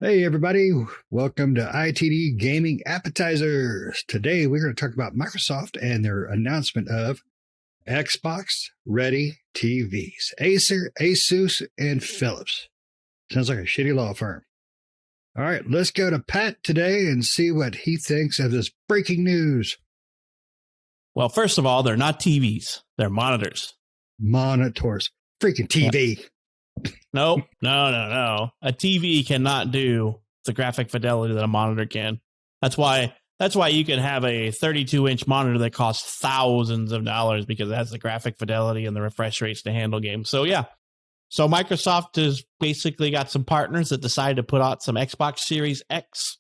Hey, everybody. Welcome to ITD Gaming Appetizers. Today, we're going to talk about Microsoft and their announcement of Xbox Ready TVs. Acer, Asus, and Philips. Sounds like a shitty law firm. All right, let's go to Pat today and see what he thinks of this breaking news. Well, first of all, they're not TVs. They're monitors. Monitors. Freaking TV. No. A TV cannot do the graphic fidelity that a monitor can. That's why you can have a 32-inch monitor that costs thousands of dollars because it has the graphic fidelity and the refresh rates to handle games. So yeah. So Microsoft has basically got some partners that decided to put out some Xbox Series X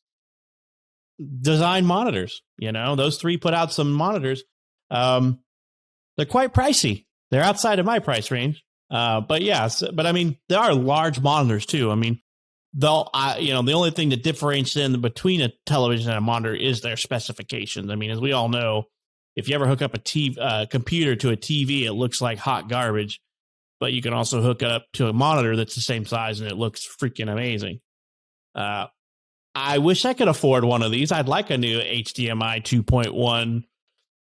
design monitors. You know, those three put out some monitors. They're quite pricey. They're outside of my price range. But I mean, there are large monitors too. I mean, the only thing that differentiates between a television and a monitor is their specifications. I mean, as we all know, if you ever hook up a computer to a TV, it looks like hot garbage. But you can also hook it up to a monitor that's the same size and it looks freaking amazing. I wish I could afford one of these. I'd like a new HDMI 2.1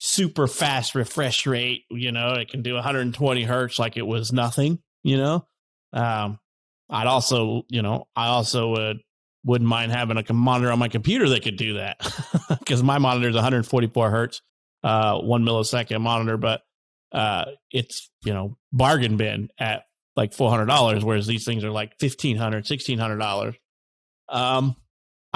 super fast refresh rate. You know, it can do 120 hertz like it was nothing. You know, I also wouldn't mind having a monitor on my computer that could do that because my monitor is 144 hertz, 1 millisecond monitor, but it's, bargain bin at like $400, whereas these things are like $1,500, $1,600.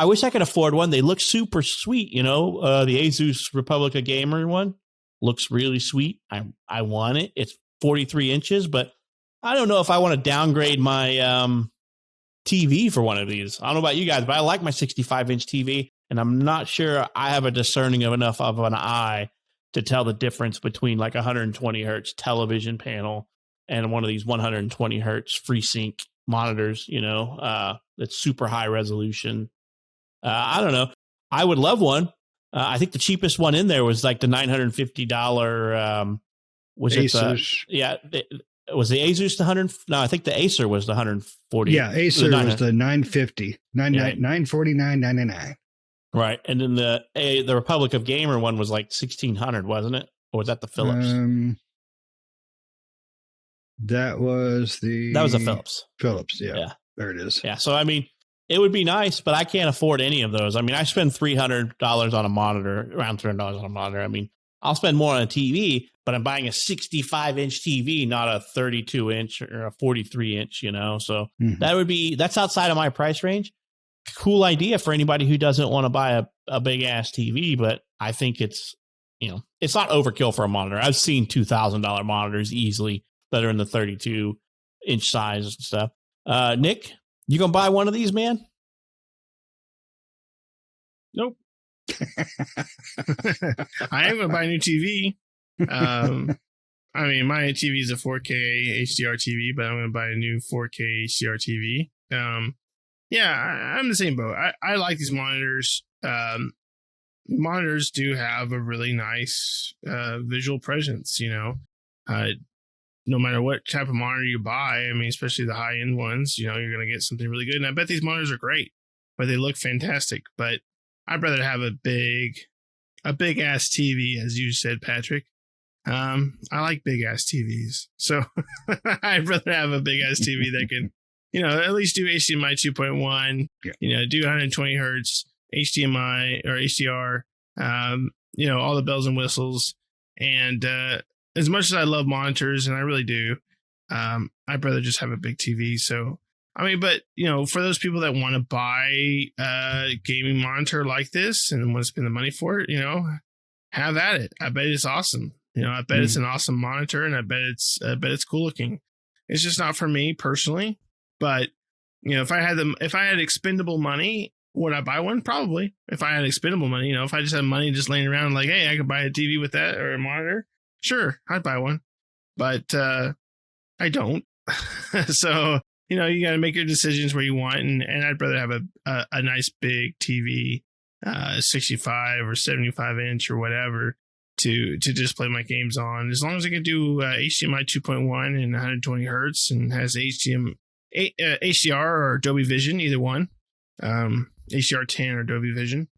I wish I could afford one. They look super sweet. The Asus Republica Gamer one looks really sweet. I want it. It's 43 inches, but I don't know if I want to downgrade my TV for one of these. I don't know about you guys, but I like my 65-inch TV, and I'm not sure I have a discerning enough of an eye to tell the difference between like 120 hertz television panel and one of these 120 hertz FreeSync monitors, that's super high resolution. I don't know. I would love one. I think the cheapest one in there was like the $950. Was Asus. Was the Asus the 100? No, I think the Acer was the 140. Yeah, Acer was the 950, $949.99. Right, and then the Republic of Gamer one was like 1,600, wasn't it? Or was that the Philips? That was a Philips. Philips, yeah. There it is. Yeah, so I mean, it would be nice, but I can't afford any of those. I mean, I spend $300 on a monitor, around $300 on a monitor. I mean, I'll spend more on a TV, but I'm buying a 65-inch TV, not a 32-inch or a 43-inch. So that's outside of my price range. Cool idea for anybody who doesn't want to buy a big ass TV, but I think it's not overkill for a monitor. I've seen $2,000 monitors easily that are in the 32-inch size and stuff. Nick, you gonna buy one of these, man? Nope. I am gonna buy a new TV. I mean, my TV is a 4K HDR TV, but I'm gonna buy a new 4K HDR TV. Yeah, I'm the same boat. I like these monitors. Monitors do have a really nice visual presence, no matter what type of monitor you buy. I mean, especially the high-end ones, you're going to get something really good. And I bet these monitors are great, but they look fantastic. But I'd rather have a big-ass TV, as you said, Patrick. I like big-ass TVs. So I'd rather have a big-ass TV that can at least do HDMI 2.1, do 120 hertz, HDMI or HDR, all the bells and whistles. And as much as I love monitors, and I really do, I'd rather just have a big TV. So, I mean, but, for those people that want to buy a gaming monitor like this and want to spend the money for it, have at it. I bet it's awesome. I bet it's an awesome monitor, and I bet it's cool looking. It's just not for me personally. But, if I had expendable money, would I buy one? Probably. If I had expendable money, if I just had money just laying around like, hey, I could buy a TV with that or a monitor. Sure, I'd buy one. But I don't. So, you got to make your decisions where you want. And I'd rather have a nice big TV, 65 or 75 inch or whatever to just play my games on. As long as I can do HDMI 2.1 and 120 hertz and has HDR or Dolby Vision, either one. HDR10 or Dolby Vision,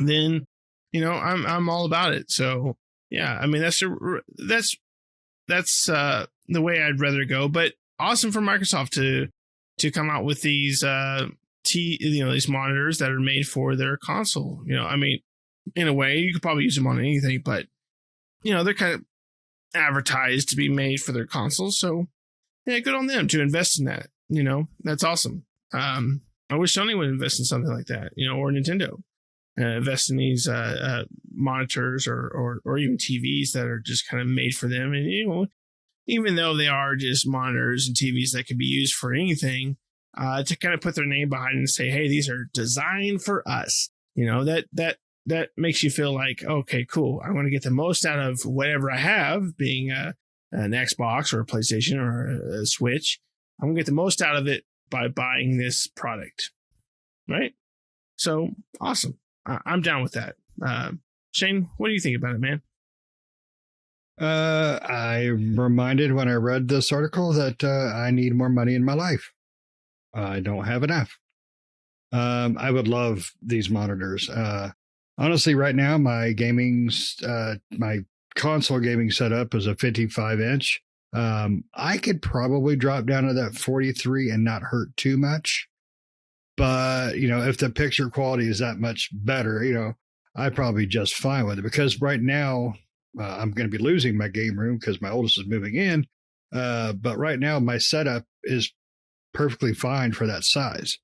then I'm all about it. So yeah, I mean that's the way I'd rather go. But awesome for Microsoft to come out with these these monitors that are made for their console. I mean, in a way, you could probably use them on anything, but they're kind of advertised to be made for their consoles. So yeah, good on them to invest in that. That's awesome. I wish Sony would invest in something like that, or Nintendo. Invest in these monitors or even TVs that are just kind of made for them. And, even though they are just monitors and TVs that can be used for anything, to kind of put their name behind it and say, hey, these are designed for us. That makes you feel like, okay, cool. I want to get the most out of whatever I have, being an Xbox or a PlayStation or a Switch. I'm going to get the most out of it by buying this product. Right? So awesome. I'm down with that. Shane, what do you think about it, man? I'm reminded when I read this article that I need more money in my life. I don't have enough. I would love these monitors. Honestly, right now, my console gaming setup is a 55-inch. I could probably drop down to that 43 and not hurt too much. But, if the picture quality is that much better, I'd probably just fine with it. Because right now, I'm going to be losing my game room because my oldest is moving in. But right now, my setup is perfectly fine for that size.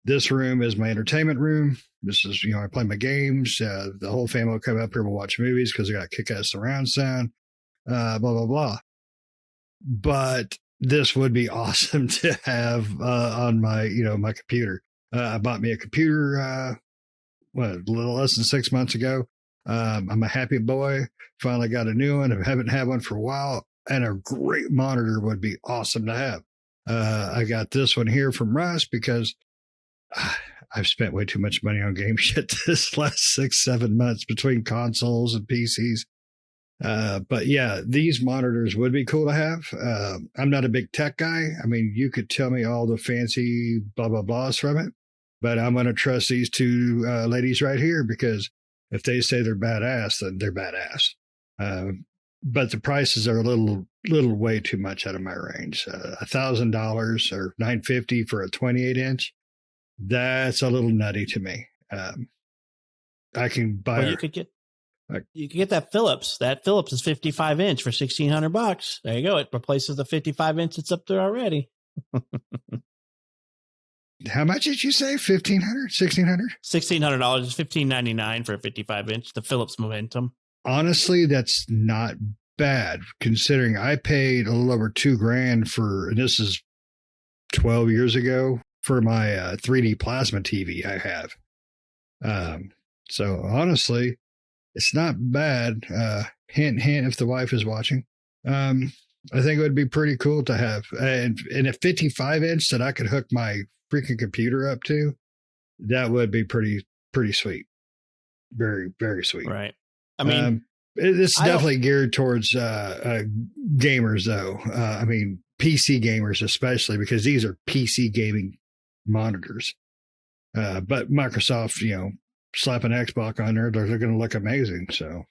This room is my entertainment room. This is, I play my games. The whole family will come up here and we'll watch movies because I got kick-ass surround sound, blah, blah, blah. But this would be awesome to have on my, my computer. I bought me a computer, a little less than 6 months ago. I'm a happy boy. Finally got a new one. I haven't had one for a while. And a great monitor would be awesome to have. I got this one here from Russ because I've spent way too much money on game shit this last 6-7 months between consoles and PCs. But yeah, these monitors would be cool to have. I'm not a big tech guy. I mean, you could tell me all the fancy blah, blah, blahs from it, but I'm going to trust these two ladies right here because if they say they're badass, then they're badass. But the prices are a little way too much out of my range. $1,000 or $950 for a 28-inch. That's a little nutty to me. I can buy. Well, you could get that Philips. That Philips is 55-inch for $1,600. There you go. It replaces the 55-inch that's up there already. How much did you say? $1,500? $1,600? $1,600 is $1,599 for a 55-inch. The Philips Momentum. Honestly, that's not bad considering I paid a little over $2,000 for, and this is 12 years ago, for my 3D plasma TV I have. So honestly, it's not bad. Hint, hint, if the wife is watching. I think it would be pretty cool to have. And a 55-inch that I could hook my freaking computer up to, that would be pretty sweet. Very, very sweet. Right. I mean, it's definitely geared towards gamers, though. I mean, PC gamers especially, because these are PC gaming monitors. But Microsoft, slap an Xbox on there, they're going to look amazing. So,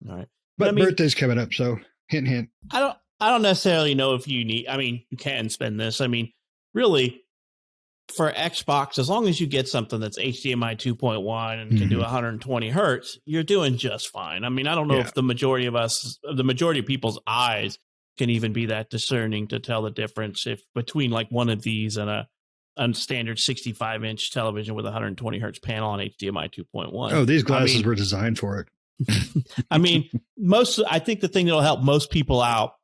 all right. But I mean, birthday's coming up, so hint, hint. I don't necessarily know if you need. I mean, you can spend this. I mean, really, for Xbox, as long as you get something that's HDMI 2.1 and can do 120 hertz, you're doing just fine. I mean, I don't know if the majority of people's eyes can even be that discerning to tell the difference between like one of these and a standard 65-inch television with 120 hertz panel on HDMI 2.1. Oh, these glasses were designed for it. I mean, I think the thing that'll help most people out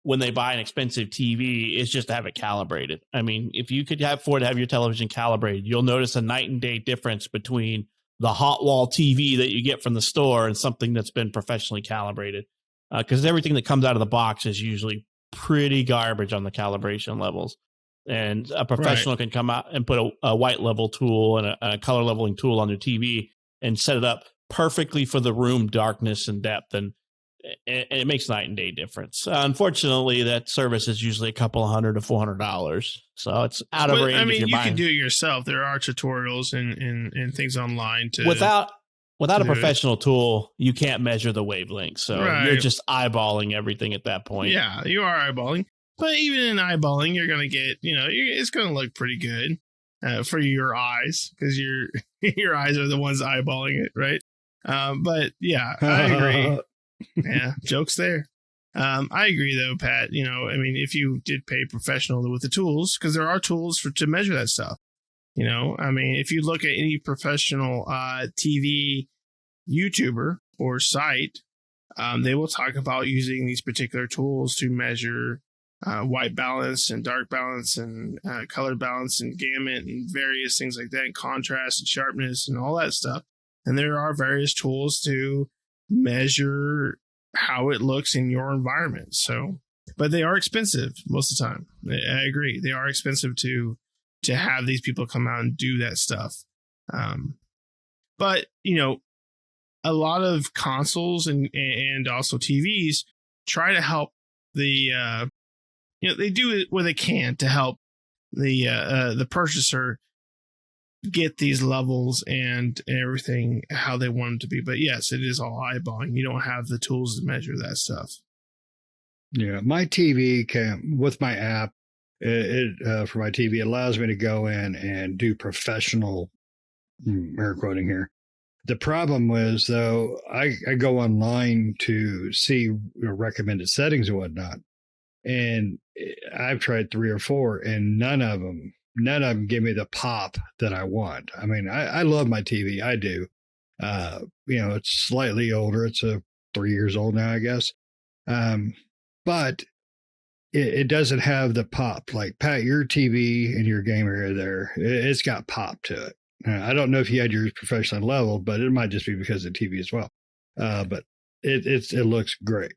when they buy an expensive TV is just to have it calibrated. I mean, if you could afford to have your television calibrated, you'll notice a night and day difference between the hot wall TV that you get from the store and something that's been professionally calibrated. Because everything that comes out of the box is usually pretty garbage on the calibration levels. And a professional can come out and put a white level tool and a color leveling tool on their TV and set it up perfectly for the room darkness and depth. And and it makes night and day difference. Unfortunately, that service is usually a couple of $100 to $400, so it's out of range. I mean, if you're you buying. can do it yourself. There are tutorials and things online to Without a do it. professional tool, you can't measure the wavelength, so Right. you're just eyeballing everything at that point. Yeah, you are eyeballing, but even in eyeballing, you're gonna get it's gonna look pretty good for your eyes because your eyes are the ones eyeballing it, right? But yeah, I agree. Yeah, jokes there. I agree though, Pat. I mean, if you did pay professional with the tools, because there are tools to measure that stuff. I mean, if you look at any professional TV YouTuber or site, they will talk about using these particular tools to measure white balance and dark balance and color balance and gamut and various things like that, and contrast and sharpness and all that stuff. And there are various tools to measure how it looks in your environment. So, but they are expensive most of the time. I agree. They are expensive to have these people come out and do that stuff. But, a lot of consoles and also TVs try to help the, they do it where they can to help the purchaser get these levels and everything how they want them to be. But yes, it is all eyeballing. You don't have the tools to measure that stuff. Yeah, my TV can, with my app, it for my TV allows me to go in and do professional, air quoting here. The problem was, though, I go online to see recommended settings and whatnot, and I've tried 3 or 4, and none of them give me the pop that I want. I mean, I love my TV. I do. It's slightly older. It's 3 years old now, I guess. But it doesn't have the pop. Like, Pat, your TV and your game area there, it's got pop to it. I don't know if you had yours professionally leveled, but it might just be because of the TV as well. But it looks great.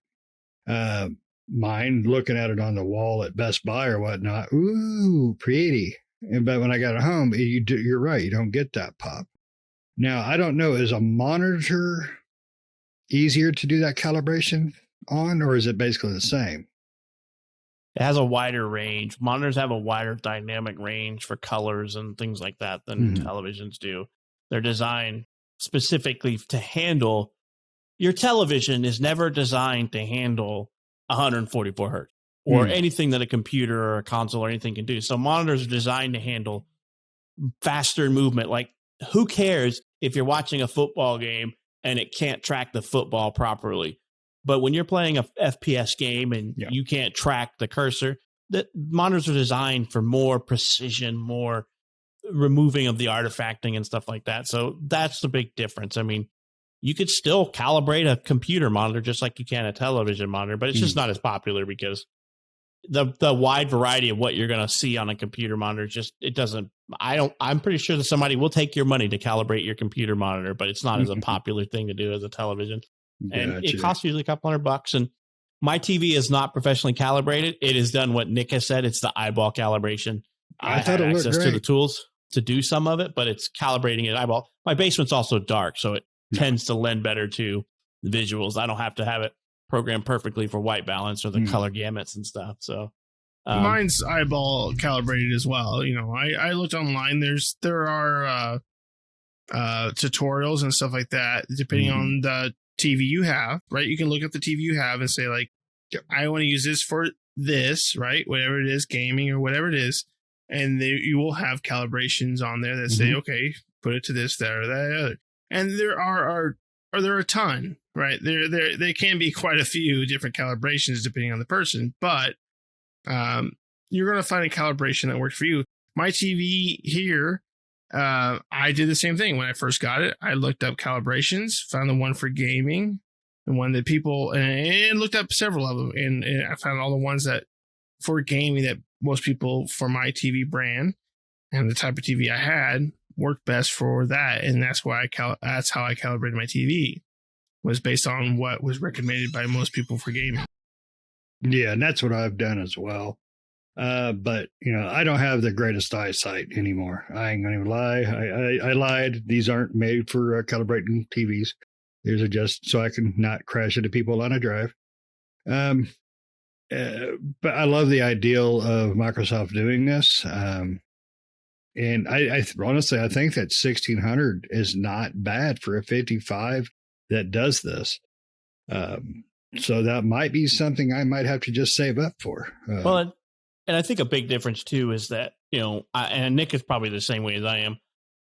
Mine, looking at it on the wall at Best Buy or whatnot, ooh, pretty. But when I got it home, you're right, you don't get that pop. Now, I don't know, is a monitor easier to do that calibration on, or is it basically the same? It has a wider range. Monitors have a wider dynamic range for colors and things like that than televisions do. They're designed specifically to handle. Your television is never designed to handle 144 hertz or anything that a computer or a console or anything can do. So monitors are designed to handle faster movement. Like, who cares if you're watching a football game and it can't track the football properly? But when you're playing a FPS game and you can't track the cursor, the monitors are designed for more precision, more removing of the artifacting and stuff like that. So that's the big difference. I mean, you could still calibrate a computer monitor just like you can a television monitor, but it's just not as popular because the wide variety of what you're going to see on a computer monitor I'm pretty sure that somebody will take your money to calibrate your computer monitor, but it's not as a popular thing to do as a television. And it costs usually a couple $100. And my TV is not professionally calibrated. It is done what Nick has said. It's the eyeball calibration. I had access to the tools to do some of it, but it's calibrating it eyeball. My basement's also dark, so it tends to lend better to the visuals. I don't have to have it programmed perfectly for white balance or the color gamuts and stuff. So mine's eyeball calibrated as well. I looked online. There are tutorials and stuff like that depending on the TV you have, right? You can look at the TV you have and say, like, I want to use this for this, right? Whatever it is, gaming or whatever it is. And you will have calibrations on there that say, okay, put it to this, that, or that other. And there are a ton, right? There can be quite a few different calibrations depending on the person, but you're going to find a calibration that works for you. My TV here, I did the same thing when I first got it. I looked up calibrations, found the one for gaming, the one that people, and looked up several of them, and I found all the ones that for gaming that most people for my TV brand and the type of TV I had worked best for that, and that's why that's how I calibrated my TV, was based on what was recommended by most people for gaming. Yeah, and that's what I've done as well. But I don't have the greatest eyesight anymore. I ain't gonna even lie. I lied. These aren't made for calibrating TVs. Here's a just so I can not crash into people on a drive. But I love the ideal of Microsoft doing this. And I honestly, I think that 1600 is not bad for a 55 that does this. So that might be something I might have to just save up for. Well, and I think a big difference too is that, and Nick is probably the same way as I am.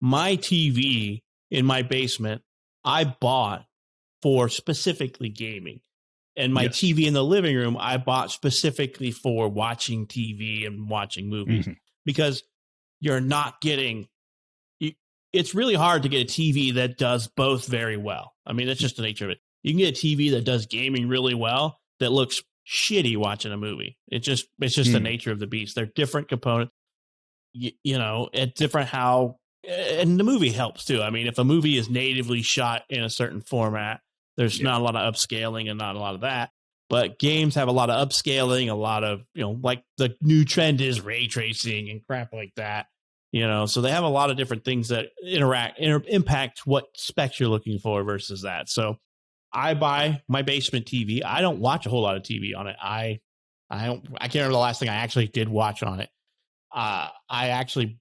My TV in my basement, I bought for specifically gaming. And my TV in the living room, I bought specifically for watching TV and watching movies because you're not getting, it's really hard to get a TV that does both very well. I mean, that's just the nature of it. You can get a TV that does gaming really well that looks shitty watching a movie. It's just the nature of the beast. They're different components, it's different how, and the movie helps too. I mean, if a movie is natively shot in a certain format, there's not a lot of upscaling and not a lot of that. But games have a lot of upscaling, a lot of, like the new trend is ray tracing and crap like that. So they have a lot of different things that impact what specs you're looking for versus that. So I buy my basement TV. I don't watch a whole lot of TV on it. I can't remember the last thing I actually did watch on it. I actually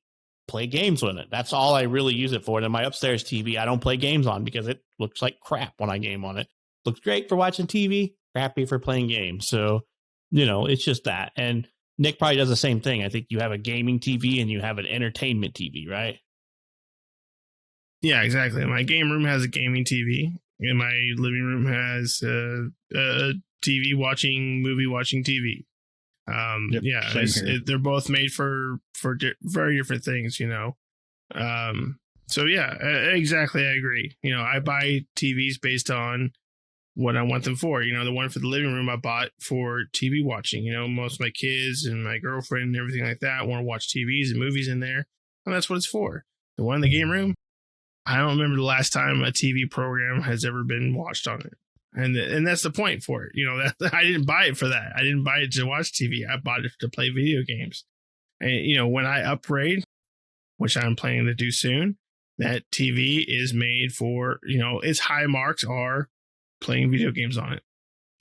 play games with it. That's all I really use it for. And then my upstairs TV, I don't play games on because it looks like crap when I game on it. Looks great for watching TV, crappy for playing games. So, it's just that. And Nick probably does the same thing. I think you have a gaming TV and you have an entertainment TV, right? Yeah, exactly. My game room has a gaming TV, and my living room has a TV movie watching TV. They're both made for very different things, So yeah, exactly. I agree. I buy TVs based on what I want them for. The one for the living room I bought for TV watching. Most of my kids and my girlfriend and everything like that want to watch TVs and movies in there, and that's what it's for. The one in the game room, I don't remember the last time a TV program has ever been watched on it. And that's the point for it. That I didn't buy it for that. I didn't buy it to watch TV. I bought it to play video games. And, when I upgrade, which I'm planning to do soon, that TV is made for, its high marks are playing video games on it.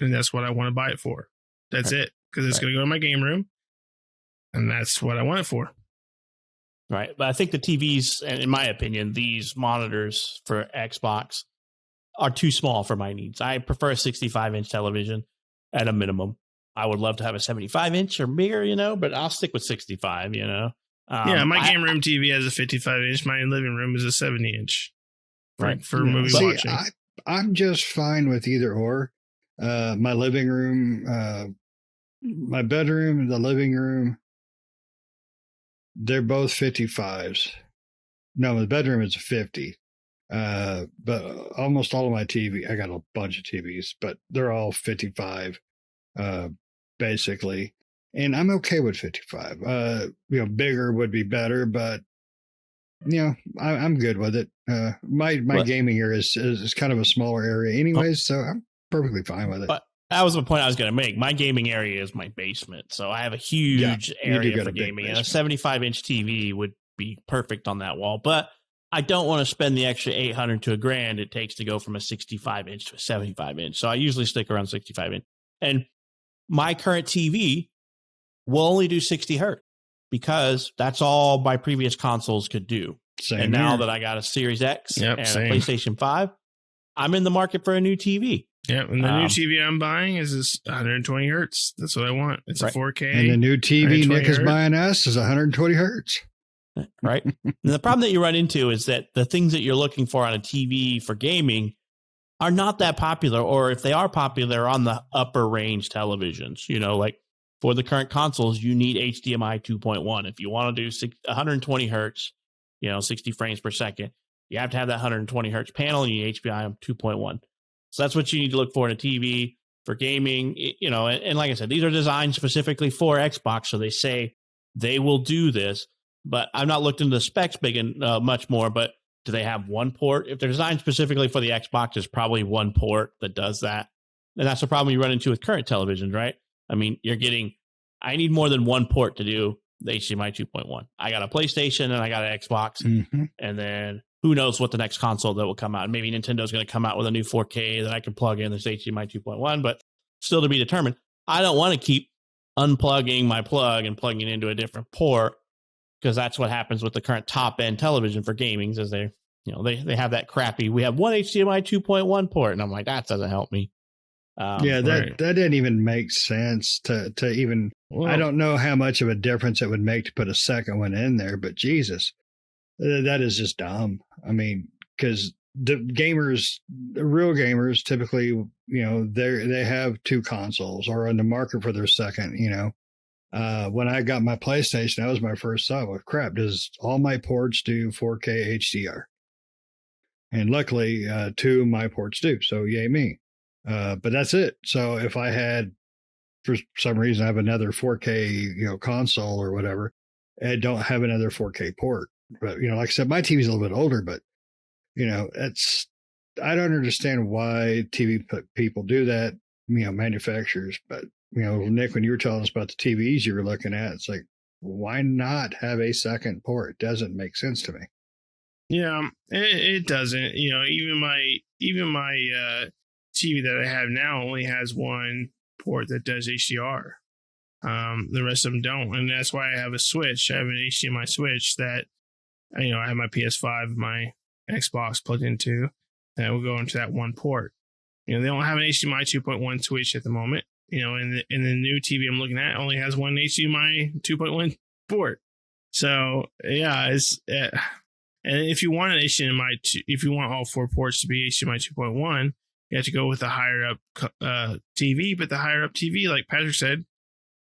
And that's what I want to buy it for. That's it. Because it's going to go to my game room. And that's what I want it for. Right. But I think the TVs, and in my opinion, these monitors for Xbox are too small for my needs. I prefer a 65-inch television at a minimum. I would love to have a 75-inch or bigger, but I'll stick with 65, my game room TV has a 55-inch. My living room is a 70-inch. Right. For movie watching. I'm just fine with either or. My living room, my bedroom, the living room, they're both 55s. No, the bedroom is a 50. But almost all of my TV, I got a bunch of TVs, but they're all 55, basically. And I'm okay with 55. Bigger would be better, but I'm good with it. My gaming area is kind of a smaller area anyways, so I'm perfectly fine with it. But that was the point I was going to make. My gaming area is my basement, so I have a huge area for gaming, and a 75-inch TV would be perfect on that wall. But I don't want to spend the extra $800 to $1,000 it takes to go from a 65-inch to a 75-inch. So I usually stick around 65-inch. And my current TV will only do 60 hertz because that's all my previous consoles could do. Same now here. that I got a Series X and a PlayStation 5, I'm in the market for a new TV. Yeah, and the new TV I'm buying is 120 hertz. That's what I want. It's a 4K. And the new TV Nick is hertz. buying us is 120 hertz. Right. And the problem that you run into is that the things that you're looking for on a TV for gaming are not that popular, or if they are popular, they're on the upper range televisions. Like for the current consoles, you need HDMI 2.1. If you want to do 120 hertz, 60 frames per second, you have to have that 120 hertz panel. You need HDMI 2.1. So that's what you need to look for in a TV for gaming. And like I said, these are designed specifically for Xbox, so they say they will do this. But I've not looked into the specs much more, but do they have one port? If they're designed specifically for the Xbox, there's probably one port that does that. And that's the problem you run into with current televisions, right? I mean, I need more than one port to do the HDMI 2.1. I got a PlayStation and I got an Xbox. Mm-hmm. And then who knows what the next console that will come out. Maybe Nintendo's going to come out with a new 4K that I can plug in this HDMI 2.1, but still to be determined. I don't want to keep unplugging my plug and plugging it into a different port, because that's what happens with the current top end television for gaming, is they have that crappy, we have one HDMI 2.1 port. And I'm like, that doesn't help me. That didn't even make sense to even, I don't know how much of a difference it would make to put a second one in there, but Jesus, that is just dumb. I mean, because the real gamers typically, they have two consoles or on the market for their second, when I got my PlayStation, that was my first thought. Well, crap, does all my ports do 4K HDR? And luckily, two of my ports do. So yay me. But that's it. So if I had, for some reason, I have another 4K, console or whatever, I don't have another 4K port. But, like I said, my TV's a little bit older, but, I don't understand why TV people do that, manufacturers. But, Nick, when you were telling us about the TVs you were looking at, it's like, why not have a second port? It doesn't make sense to me. Yeah, it doesn't. Even my TV that I have now only has one port that does HDR. The rest of them don't, and that's why I have a switch. I have an HDMI switch that I have my PS5, my Xbox plugged into, and it will go into that one port. They don't have an HDMI 2.1 switch at the moment. And the new TV I'm looking at only has one HDMI 2.1 port. So yeah, it's. And if you want an HDMI, if you want all four ports to be HDMI 2.1, you have to go with a higher up TV. But the higher up TV, like Patrick said,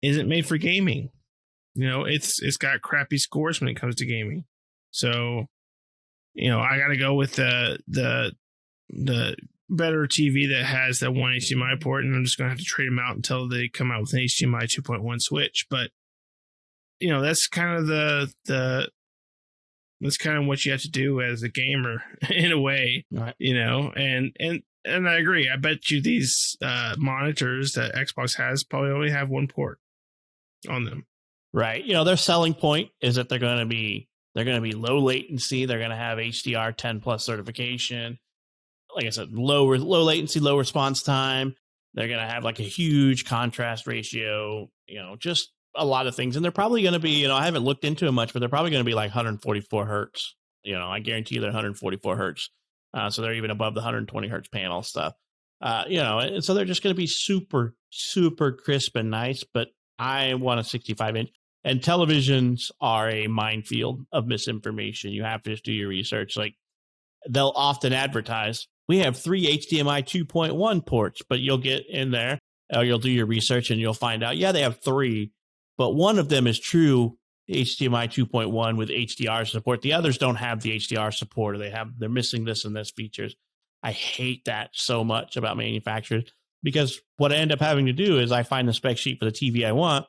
isn't made for gaming. It's got crappy scores when it comes to gaming. So, I got to go with the better TV that has that one HDMI port, and I'm just going to have to trade them out until they come out with an HDMI 2.1 switch. But that's kind of that's kind of what you have to do as a gamer in a way, right. And I agree. I bet you these monitors that Xbox has probably only have one port on them. Right. Their selling point is that they're going to be low latency. They're going to have HDR 10 plus certification. Like I said, low latency, low response time. They're going to have like a huge contrast ratio, just a lot of things. And they're probably going to be, I haven't looked into it much, but they're probably going to be like 144 hertz. I guarantee you they're 144 hertz. So they're even above the 120 hertz panel stuff. And so they're just going to be super, super crisp and nice. But I want a 65 inch. And televisions are a minefield of misinformation. You have to just do your research. Like, they'll often advertise, we have 3 HDMI 2.1 ports, but you'll get in there, or you'll do your research and you'll find out, they have 3. But one of them is true HDMI 2.1 with HDR support. The others don't have the HDR support, or they're missing this and this features. I hate that so much about manufacturers, because what I end up having to do is I find the spec sheet for the TV I want,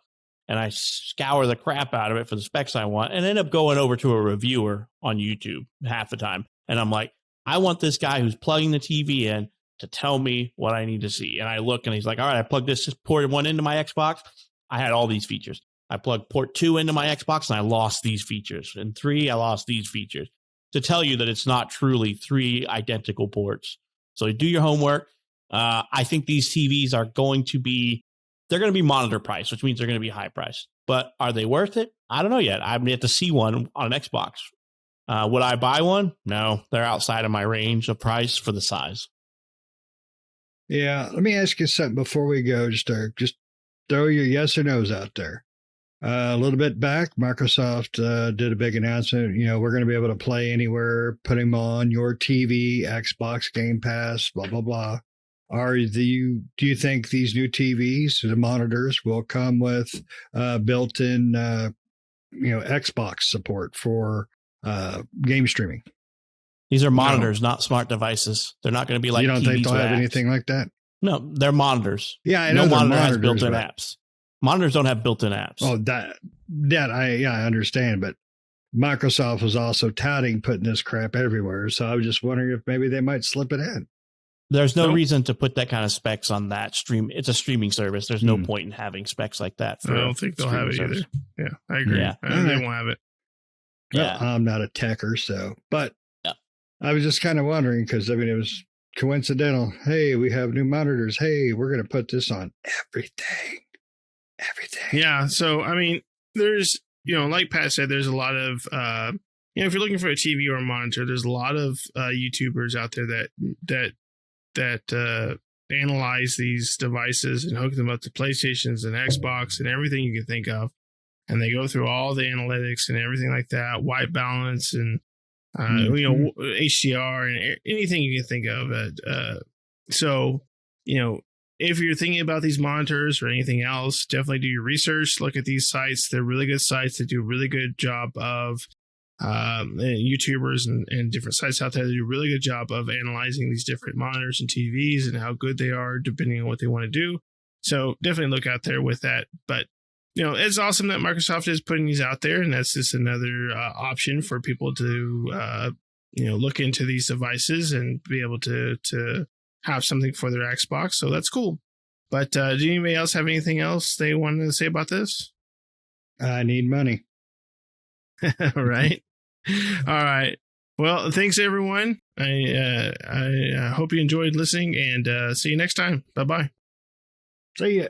and I scour the crap out of it for the specs I want, and end up going over to a reviewer on YouTube half the time. And I'm like, I want this guy who's plugging the TV in to tell me what I need to see. And I look, and he's like, all right, I plugged this port 1 into my Xbox. I had all these features. I plugged port 2 into my Xbox, and I lost these features. And 3, I lost these features. To tell you that it's not truly 3 identical ports. So do your homework. I think these TVs are going to be monitor price, which means they're going to be high price. But are they worth it? I don't know yet. I've yet to see one on an Xbox. Would I buy one? No, they're outside of my range of price for the size. Yeah, let me ask you something before we go. Just throw your yes or no's out there. A little bit back, Microsoft did a big announcement. We're going to be able to play anywhere, put them on your TV, Xbox Game Pass, blah, blah, blah. Do you think these new TVs, the monitors, will come with built-in, Xbox support for game streaming? These are monitors, not smart devices. They're not going to be like you don't TVs think they'll have apps. anything like that? No, they're monitors. Yeah, I know. No monitor has monitors, built-in apps. Monitors don't have built-in apps. Oh, I understand, but Microsoft was also touting putting this crap everywhere. So I was just wondering if maybe they might slip it in. There's no reason to put that kind of specs on that stream. It's a streaming service. There's no point in having specs like that. I don't think they'll have it either. Yeah, I agree. Yeah. They won't have it. Yeah. I'm not a techer, but I was just kind of wondering because I mean it was coincidental. Hey, we have new monitors. Hey, we're going to put this on everything. Yeah. So I mean, there's like Pat said, there's a lot of if you're looking for a TV or a monitor, there's a lot of YouTubers out there that analyze these devices and hook them up to PlayStations and Xbox and everything you can think of, and they go through all the analytics and everything like that, white balance and HDR and anything you can think of. So if you're thinking about these monitors or anything else, definitely do your research. Look at these sites; they're really good sites. They do a really good job of YouTubers and different sites out there. They do a really good job of analyzing these different monitors and TVs and how good they are, depending on what they want to do. So definitely look out there with that. But it's awesome that Microsoft is putting these out there, and that's just another option for people to look into these devices and be able to have something for their Xbox. So that's cool. But do anybody else have anything else they wanted to say about this? I need money. All right. All right. Well, thanks everyone. I hope you enjoyed listening, and see you next time. Bye-bye. See ya.